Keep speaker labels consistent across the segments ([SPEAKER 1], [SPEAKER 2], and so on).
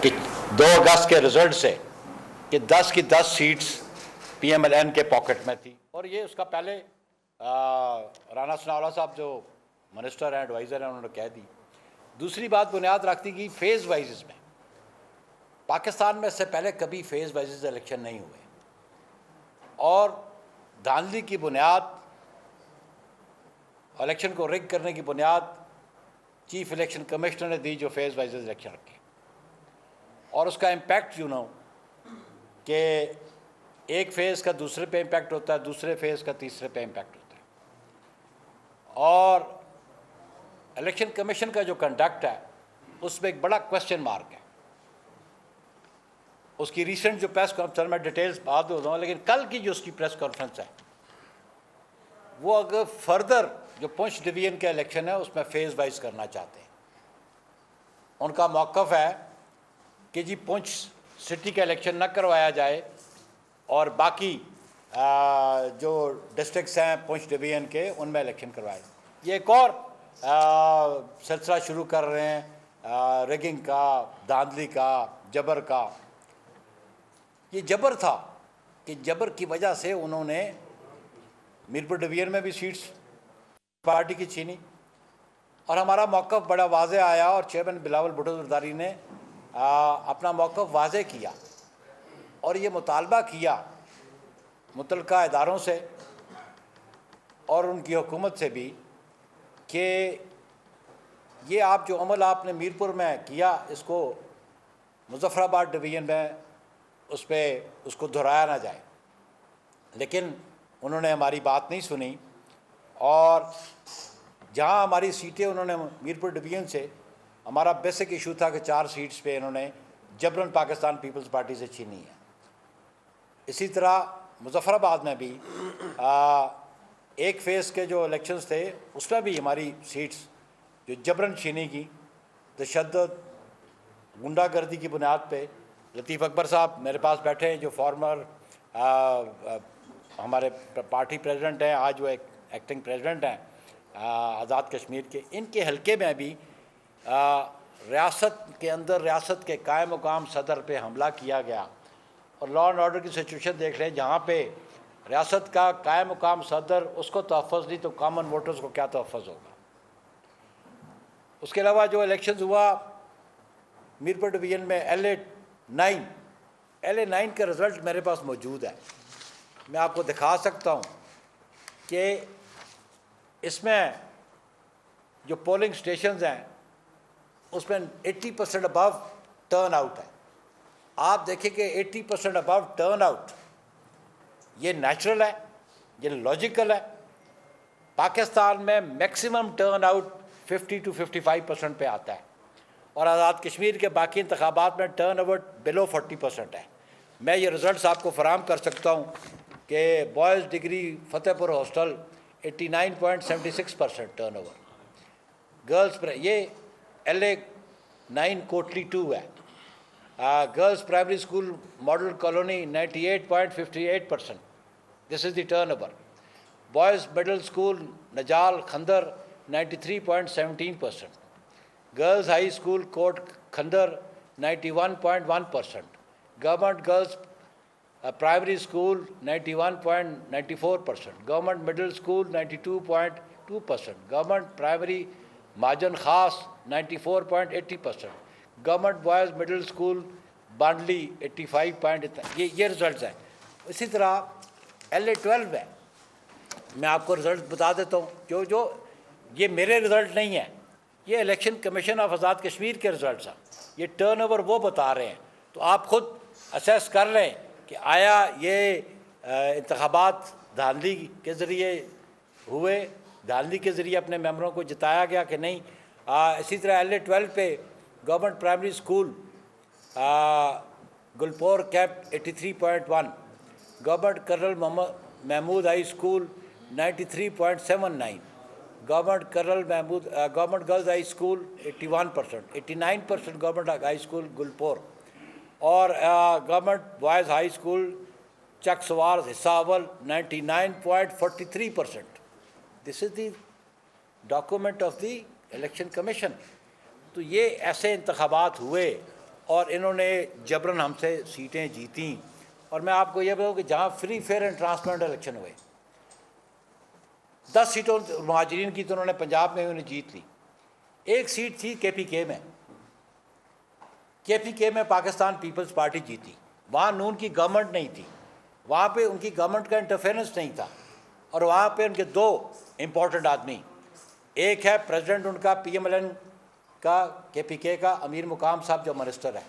[SPEAKER 1] कि 2 अगस्त के रिजल्ट से कि 10 की 10 सीट्स PMLN के पॉकेट में थी। और ये उसका पहले राना सनाउल्लाह साहब जो मिनिस्टर हैं, एडवाइज़र हैं, उन्होंने कह दी। दूसरी बात बुनियाद रखती कि फेज़ वाइज में पाकिस्तान में इससे पहले कभी फेज़ वाइज इलेक्शन नहीं हुए, और धांधली की बुनियाद, इलेक्शन को रिग करने की बुनियाद चीफ इलेक्शन कमिश्नर ने दी, जो फेज़ वाइज इलेक्शन रखे, और उसका इम्पैक्ट यू नो कि एक फेज़ का दूसरे पे इम्पैक्ट होता है, दूसरे फेज़ का तीसरे पे इम्पैक्ट होता है। और इलेक्शन कमीशन का जो कंडक्ट है उसमें एक बड़ा क्वेश्चन मार्क है। उसकी रिसेंट जो प्रेस कॉन्फ्रेंस में डिटेल्स बात हो रहा हूँ, लेकिन कल की जो उसकी प्रेस कॉन्फ्रेंस है वो अगर फर्दर जो पुंछ डिवीजन का इलेक्शन है उसमें फेज़ वाइज करना चाहते हैं। उनका मौक़िफ़ है कि जी पुंछ सिटी का इलेक्शन न करवाया जाए और बाकी जो डिस्ट्रिक्ट्स हैं पुंछ डिवीजन के उनमें इलेक्शन करवाए। ये एक और सिलसिला शुरू कर रहे हैं रिगिंग का, धांधली का, जबर का। ये जबर था कि जबर की वजह से उन्होंने मीरपुर डिवीजन में भी सीट्स पार्टी की छीनी, और हमारा मौक़िफ़ बड़ा वाज़े आया और चेयरमैन बिलावल भुट्टो ज़रदारी ने अपना मौक़िफ़ वाज़े किया और ये मुतालबा किया मुतल्लिका इदारों से और उनकी हुकूमत से भी कि ये आप जो अमल आपने मीरपुर में किया, इसको मुज़फ़्फ़राबाद डिवीज़न में उस पर उसको दोहराया ना जाए। लेकिन उन्होंने हमारी बात नहीं सुनी, और जहाँ हमारी सीटें उन्होंने मीरपुर डिवीज़न से, हमारा बेसिक इशू था कि 4 सीट्स पे इन्होंने जबरन पाकिस्तान पीपल्स पार्टी से छीनी है। इसी तरह मुज़फ़्फ़राबाद में भी एक फ़ेज़ के जो इलेक्शंस थे उसमें भी हमारी सीट्स जो जबरन छीनी की, तशद्दुद, गुंडागर्दी की बुनियाद पे। लतीफ़ अकबर साहब मेरे पास बैठे हैं, जो फॉर्मर हमारे पार्टी प्रेसिडेंट हैं, आज वो एक्टिंग प्रेसिडेंट हैं आज़ाद कश्मीर के। इनके हलके में भी रियासत के अंदर रियासत के कायम मुकाम सदर पे हमला किया गया, और लॉ एंड ऑर्डर की सिचुएशन देख लें, जहाँ पे रियासत का कायम मुकाम सदर उसको तहफ़्फ़ुज़ नहीं तो कॉमन वोटर्स को क्या तहफ़्फ़ुज़ होगा। उसके अलावा जो इलेक्शन हुआ मीरपुर डिवीज़न में LA9 का रिज़ल्ट मेरे पास मौजूद है, मैं आपको दिखा सकता हूँ कि इसमें जो पोलिंग स्टेशंस हैं उसमें 80% अबव टर्न आउट है। आप देखिए कि 80% अबव टर्न आउट, ये नेचुरल है, ये लॉजिकल है। पाकिस्तान में मैक्सिमम टर्न आउट 50 to 55% पे आता है, और आज़ाद कश्मीर के बाकी इंतखाबात में टर्न आउट बिलो 40% है। मैं ये रिज़ल्ट आपको फराहम कर सकता हूँ कि boys degree Fatehpur hostel 89.76% turnover, girls ये LA9 कोटली 2 है, girls primary school model colony 98.58%, this is the turnover. Boys middle school Najal Khandar 93.17%, girls high school Kot Khandar 91.1%, government girls primary school 91.94%, government middle school 92.2%, government primary Majan Khas 94.80%, government boys middle school Bandli 85. ये result हैं। इसी तरह LA12 है, मैं आपको result बता देता हूँ, जो ये मेरे रिज़ल्ट नहीं है, ये election commission of Azad Kashmir के रिज़ल्ट हैं। ये टर्न ओवर वो बता रहे हैं, तो आप खुद असेस कर लें कि आया ये इंतखाबात धांधली के ज़रिए हुए, धांधली के ज़रिए अपने मेंबरों को जिताया गया कि नहीं। इसी तरह LA12 पे government primary school Gulpur camp 83.1, government colonel Mahmood high school 93.79, government girls high school 81%, 89% government high school Gulpur, और government boys high school Chak Sawar हिस्सा अव्वल 99.43%। This is the document of the election commission. तो ये ऐसे इंतखाबात हुए और इन्होंने जबरन हमसे सीटें जीती। और मैं आपको ये बताऊँ कि जहाँ free fair and transparent election हुए, 10 सीटों महाजरीन की तो उन्होंने पंजाब में उन्हें जीत ली। एक सीट थी KPK में, KPK में पाकिस्तान पीपल्स पार्टी जीती। वहाँ नून की गवर्नमेंट नहीं थी, वहाँ पे उनकी गवर्नमेंट का इंटरफेरेंस नहीं था, और वहाँ पे उनके 2 इम्पोर्टेंट आदमी, एक है प्रेसिडेंट उनका PMLN का KPK का अमीर मुकाम साहब जो मिनिस्टर है,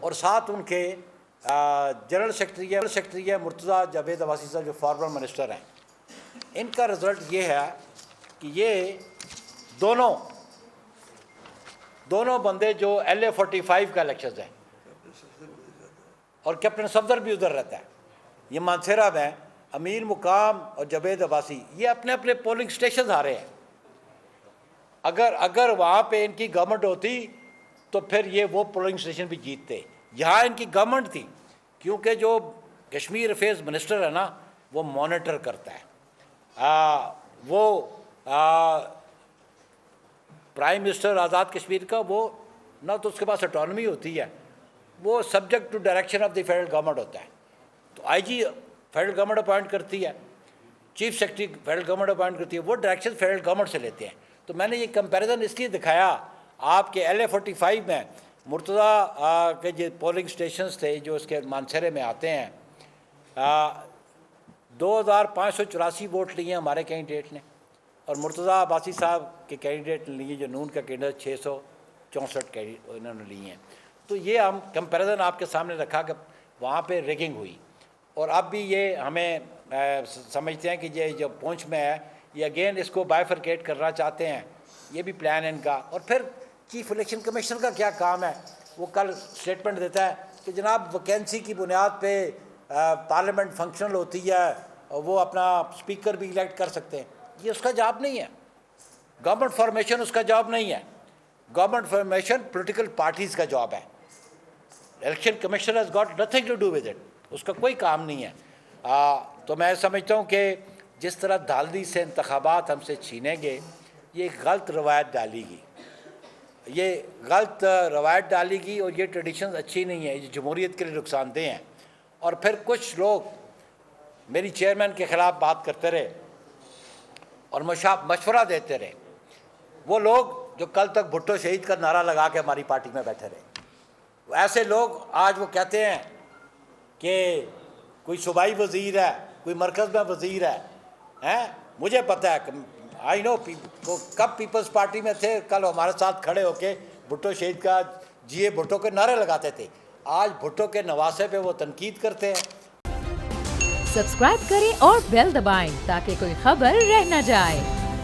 [SPEAKER 1] और साथ उनके जनरल सेक्रेटरी है मुर्तज़ा जावेद अब्बासी साहब जो फॉर्मर मिनिस्टर हैं। इनका रिज़ल्ट ये है कि ये दोनों बंदे जो LA-45 का इलेक्शन है, और कैप्टन सफदर भी उधर रहता है, ये मानसेरा में अमीर मुकाम और जावेद अब्बासी, ये अपने अपने पोलिंग स्टेशन आ रहे हैं। अगर वहाँ पे इनकी गवर्नमेंट होती तो फिर ये वो पोलिंग स्टेशन भी जीतते। यहाँ इनकी गवर्नमेंट थी, क्योंकि जो कश्मीर अफेयर्स मिनिस्टर है ना, वो मॉनिटर करता है। प्राइम मिनिस्टर आज़ाद कश्मीर का, वो ना तो उसके पास ऑटोनॉमी होती है, वो subject to direction of the federal government होता है। तो IG फेडरल गवर्नमेंट अपॉइंट करती है, chief secretary federal government appoint करती है, वो डायरेक्शन फेडरल गवर्नमेंट से लेते हैं। तो मैंने ये कंपैरिजन इसलिए दिखाया आपके LA-45 में मुर्तज़ा के जो पोलिंग स्टेशंस थे जो इसके मानसरे में आते हैं, 2584 वोट लिए हमारे कैंडिडेट ने, और मुर्तज़ा अब्बासी साहब के कैंडिडेट ने लिए जो नून का कैंडिडेट 664 कैंडिडेट इन्होंने लिए हैं। तो ये हम कंपैरिजन आपके सामने रखा कि वहाँ पे रिगिंग हुई, और अब भी ये हमें समझते हैं कि ये जो पुंछ में है, ये अगेन इसको बाइफरकेट करना चाहते हैं, ये भी प्लान है इनका। और फिर चीफ इलेक्शन कमीशनर का क्या काम है, वो कल स्टेटमेंट देता है कि जनाब वैकेंसी की बुनियाद पे पार्लियामेंट फंक्शनल होती है और वो अपना स्पीकर भी इलेक्ट कर सकते हैं। ये उसका जॉब नहीं है, गवर्नमेंट फॉर्मेशन उसका जॉब नहीं है। गवर्नमेंट फॉर्मेशन पॉलिटिकल पार्टीज़ का जॉब है। Election commission has got nothing to do with it, उसका कोई काम नहीं है। तो मैं समझता हूँ कि जिस तरह दालदी से इंतखाबात हमसे छीनेंगे, ये गलत रवायत डालेगी, ये गलत रवायत डालेगी, और ये ट्रेडिशंस अच्छी नहीं है, ये जमहूरियत के लिए नुकसानदेह हैं। और फिर कुछ लोग मेरी चेयरमैन के ख़िलाफ़ बात करते रहे और मशवरा देते रहे, वो लोग जो कल तक भुट्टो शहीद का नारा लगा के हमारी पार्टी में बैठे रहे, ऐसे लोग आज वो कहते हैं कि कोई सूबाई वज़ीर है, कोई मरकज़ में वज़ीर है। मुझे पता है, आई नो कब पीपल्स पार्टी में थे, कल हमारे साथ खड़े होके भुट्टो शहीद का जिए भुट्टो के नारे लगाते थे, आज भुट्टो के नवासे पे वो तनकीद करते हैं।
[SPEAKER 2] सब्सक्राइब करें और बेल दबाएं ताकि कोई खबर रह न जाए।